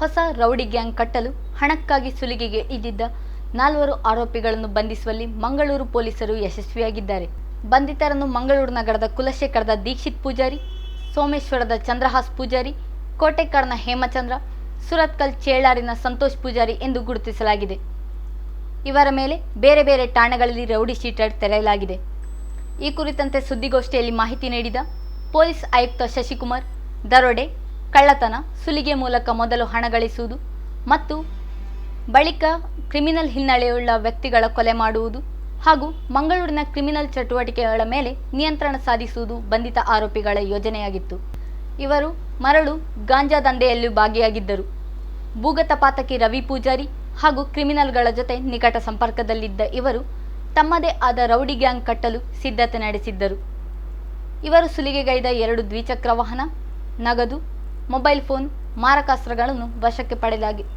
ಹೊಸ rowdy gang ಕಟ್ಟಲು ಹಣಕ್ಕಾಗಿ ಸುಲಿಗೆಗೆ ಇದ್ದಿದ್ದ 4 ಆರೋಪಿಗಳನ್ನು ಬಂಧಿಸುವಲ್ಲಿ ಮಂಗಳೂರು ಪೊಲೀಸರು ಯಶಸ್ವಿಯಾಗಿದ್ದಾರೆ. ಬಂಧಿತರನ್ನು ಮಂಗಳೂರು ನಗರದ ಕುಲಶೇಖರದ ದೀಕ್ಷಿತ್ ಪೂಜಾರಿ, ಸೋಮೇಶ್ವರದ ಚಂದ್ರಹಾಸ್ ಪೂಜಾರಿ, ಕೋಟೆಕಾಡ್ನ ಹೇಮಚಂದ್ರ, ಸುರತ್ಕಲ್ ಚೇಳಾರಿನ ಸಂತೋಷ್ ಪೂಜಾರಿ ಎಂದು ಗುರುತಿಸಲಾಗಿದೆ. ಇವರ ಮೇಲೆ ಬೇರೆ ಬೇರೆ ಠಾಣೆಗಳಲ್ಲಿ ರೌಡಿ ಶೀಟರ್ ತೆರೆಯಲಾಗಿದೆ. ಈ ಕುರಿತಂತೆ ಸುದ್ದಿಗೋಷ್ಠಿಯಲ್ಲಿ ಮಾಹಿತಿ ನೀಡಿದ ಪೊಲೀಸ್ ಆಯುಕ್ತ ಶಶಿಕುಮಾರ್, ದರೋಡೆ, ಕಳ್ಳತನ, ಸುಲಿಗೆ ಮೂಲಕ ಮೊದಲು ಹಣ ಗಳಿಸುವುದು ಮತ್ತು ಬಳಿಕ ಕ್ರಿಮಿನಲ್ ಹಿನ್ನೆಲೆಯುಳ್ಳ ವ್ಯಕ್ತಿಗಳ ಕೊಲೆ ಮಾಡುವುದು ಹಾಗೂ ಮಂಗಳೂರಿನ ಕ್ರಿಮಿನಲ್ ಚಟುವಟಿಕೆಗಳ ಮೇಲೆ ನಿಯಂತ್ರಣ ಸಾಧಿಸುವುದು ಬಂಧಿತ ಆರೋಪಿಗಳ ಯೋಜನೆಯಾಗಿತ್ತು. ಇವರು ಮರಳು, ಗಾಂಜಾ ದಂಧೆಯಲ್ಲೂ ಭಾಗಿಯಾಗಿದ್ದರು. ಭೂಗತ ಪಾತಕಿ ರವಿ ಪೂಜಾರಿ ಹಾಗೂ ಕ್ರಿಮಿನಲ್ಗಳ ಜೊತೆ ನಿಕಟ ಸಂಪರ್ಕದಲ್ಲಿದ್ದ ಇವರು ತಮ್ಮದೇ ಆದ ರೌಡಿ ಗ್ಯಾಂಗ್ ಕಟ್ಟಲು ಸಿದ್ಧತೆ ನಡೆಸಿದ್ದರು. ಇವರು ಸುಲಿಗೆಗೈದ 2 ದ್ವಿಚಕ್ರ ವಾಹನ, ನಗದು, ಮೊಬೈಲ್ ಫೋನ್, ಮಾರಕಾಸ್ತ್ರಗಳನ್ನು ವಶಕ್ಕೆ ಪಡೆಯಲಾಗಿದೆ.